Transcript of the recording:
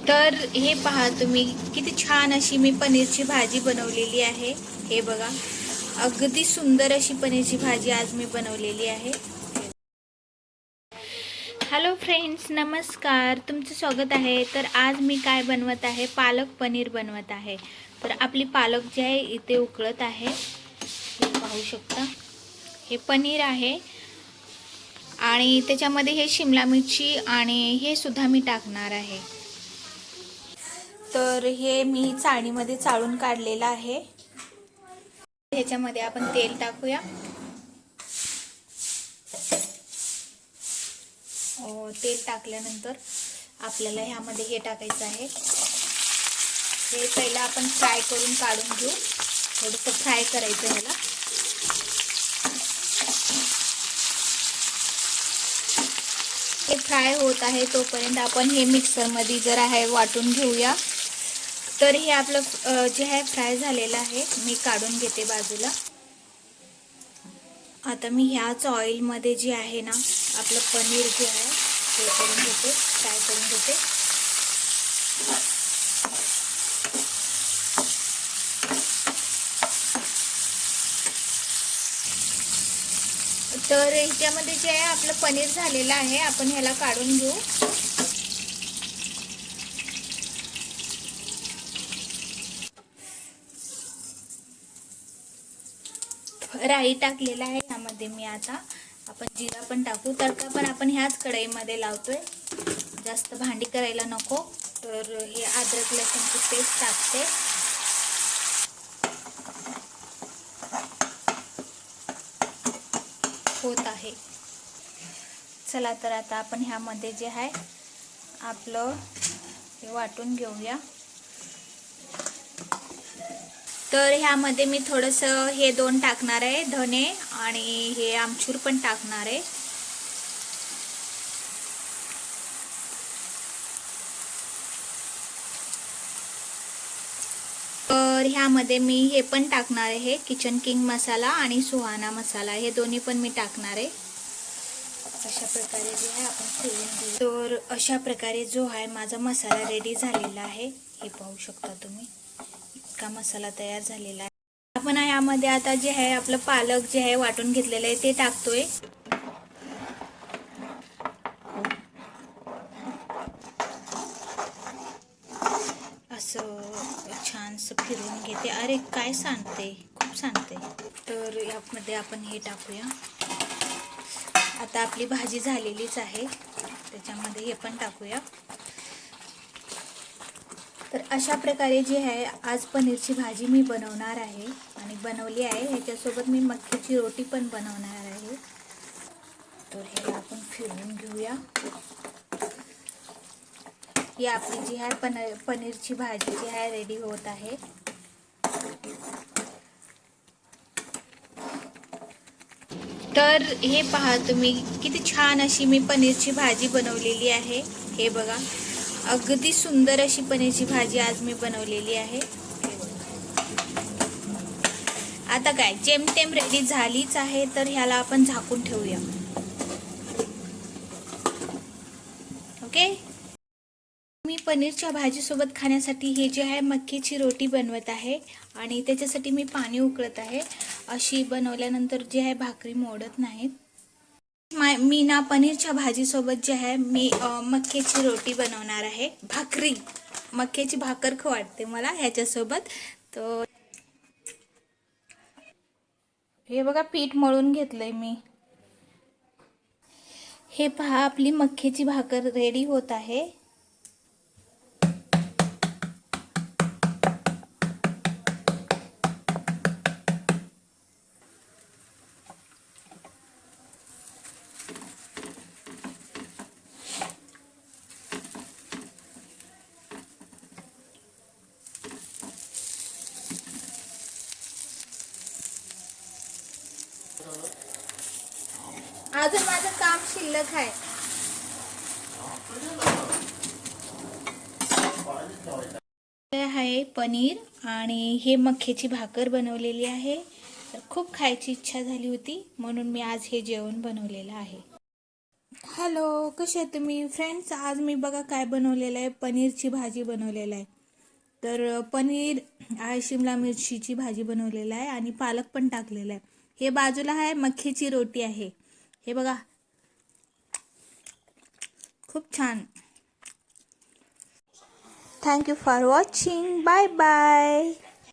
तर हे पहा तुम्ही, किती छान अशी मी पनीरची भाजी बनवलेली आहे। हे बघा, अगदी सुंदर अशी पनीरची भाजी आज मी बनवलेली आहे। हॅलो फ्रेंड्स, नमस्कार, तुमचं स्वागत आहे। तर आज मी काय बनवत आहे, पालक पनीर बनवत आहे। तर आपली पालक जी आहे इथे उकळत आहे, हे पाहू शकता। हे पनीर आहे आणि त्याच्यामध्ये हे शिमला मिरची आणि हे सुद्धा मी टाकणार आहे। तर हे मी चाळणीमध्ये चाळून काढलेलं आहे। ह्याच्यामध्ये आपण तेल टाकूया। तेल टाकल्यानंतर आपल्याला ह्यामध्ये हे टाकायचं आहे। हे पहिला आपण फ्राय करून काढून घेऊ, थोडंसं फ्राय करायचं ह्याला। हे फ्राय होत आहे तोपर्यंत आपण हे मिक्सरमध्ये जर आहे वाटून घेऊया। तर हे आपलं जे आहे फ्राय झालेलं आहे, मी काढून घेते बाजूला। आता मी ह्याच ऑइलमध्ये जे आहे ना, आपलं पनीर जे आहे ते करून घेते, फ्राय करून घेते। तर ह्याच्यामध्ये जे आहे आपलं पनीर झालेलं आहे, आपण ह्याला काढून घेऊ। राई टाकलेला आहे ह्यामध्ये मी। आता आपण जिरा पण टाकू, तडका पण आपण ह्याच कढईमध्ये लावतोय, जास्त भांडी करायला नको। तर हे अद्रक लसूणची पेस्ट टाकते। होत आहे, चला तर आता आपण ह्यामध्ये जे आहे आपलं हे वाटून घेऊया। तर ह्यामध्ये मी थोडंसं हे दोन टाकणार आहे, धने आणि हे आमचूर पण टाकणार आहे। तर ह्यामध्ये मी हे पण टाकणार आहे, किचन किंग मसाला आणि सुहाना मसाला, हे दोन्ही पण मी टाकणार आहे। अशा प्रकारे जे आहे आपण फिरवून घेऊ। तर अशा प्रकारे जो आहे माझा मसाला रेडी झालेला आहे, हे पाहू शकता तुम्ही, इतका मसाला तयार झालेला आहे। आपण यामध्ये आता जे आहे आपलं पालक जे आहे वाटून घेतलेलं आहे ते टाकतोय। असं छानसं फिरवून घेते। अरे काय सांगते, खूप सांगते। तर यामध्ये आपण हे टाकूया। आता आपली भाजी झालेलीच आहे, त्याच्यामध्ये हे पण टाकूया। तर अशा प्रकारे जी आहे आज पनीरची भाजी मी बनवणार आहे आणि बनवली आहे। ह्याच्यासोबत मी मक्याची रोटी पण बनवणार आहे। तर हे आपण फिरवून घेऊया। ही आपली जी आहे पनीरची भाजी जी आहे रेडी होत आहे। तर हे पहा तुम्ही, किती छान अशी मी पनीरची भाजी बनवलेली आहे। हे बघा, अगदी सुंदर अशी पनीरची भाजी आज मी बनवलेली आहे। आता काय जेमतेम रेडी झालीच आहे, तर ह्याला आपण झाकून ठेवूया। ओके, मी पनीरच्या भाजीसोबत खाण्यासाठी हे जे आहे मक्याची रोटी बनवत आहे आणि त्याच्यासाठी मी पाणी उकळत आहे। अशी बनवल्यानंतर जे आहे भाकरी मोडत नाहीत। मी ना पनीरच्या भाजीसोबत जे आहे मी मक्याची रोटी बनवणार आहे, भाकरी, मक्याची भाकर खूप वाटते मला ह्याच्यासोबत। तर हे बघा, पीठ मळून घेतलंय मी। हे पहा, आपली मक्याची भाकर रेडी होत आहे। अजून माझं काम शिल्लक आहे। हे आहे पनीर आणि हे मक्याची भाकर बनवलेली आहे। तर खूप खायची इच्छा झाली होती, म्हणून मी आज हे जेवण बनवलेलं आहे। हॅलो, कसे आहे तुम्ही फ्रेंड्स? आज मी बघा काय बनवलेलं आहे, पनीरची भाजी बनवलेलं आहे. तर पनीर आहे, शिमला मिरचीची भाजी बनवलेलं आहे आणि पालक पण टाकलेला आहे. हे बाजूला आहे मक्खीची रोटी आहे. हे बघा, खूप छान. Thank you for watching. Bye bye.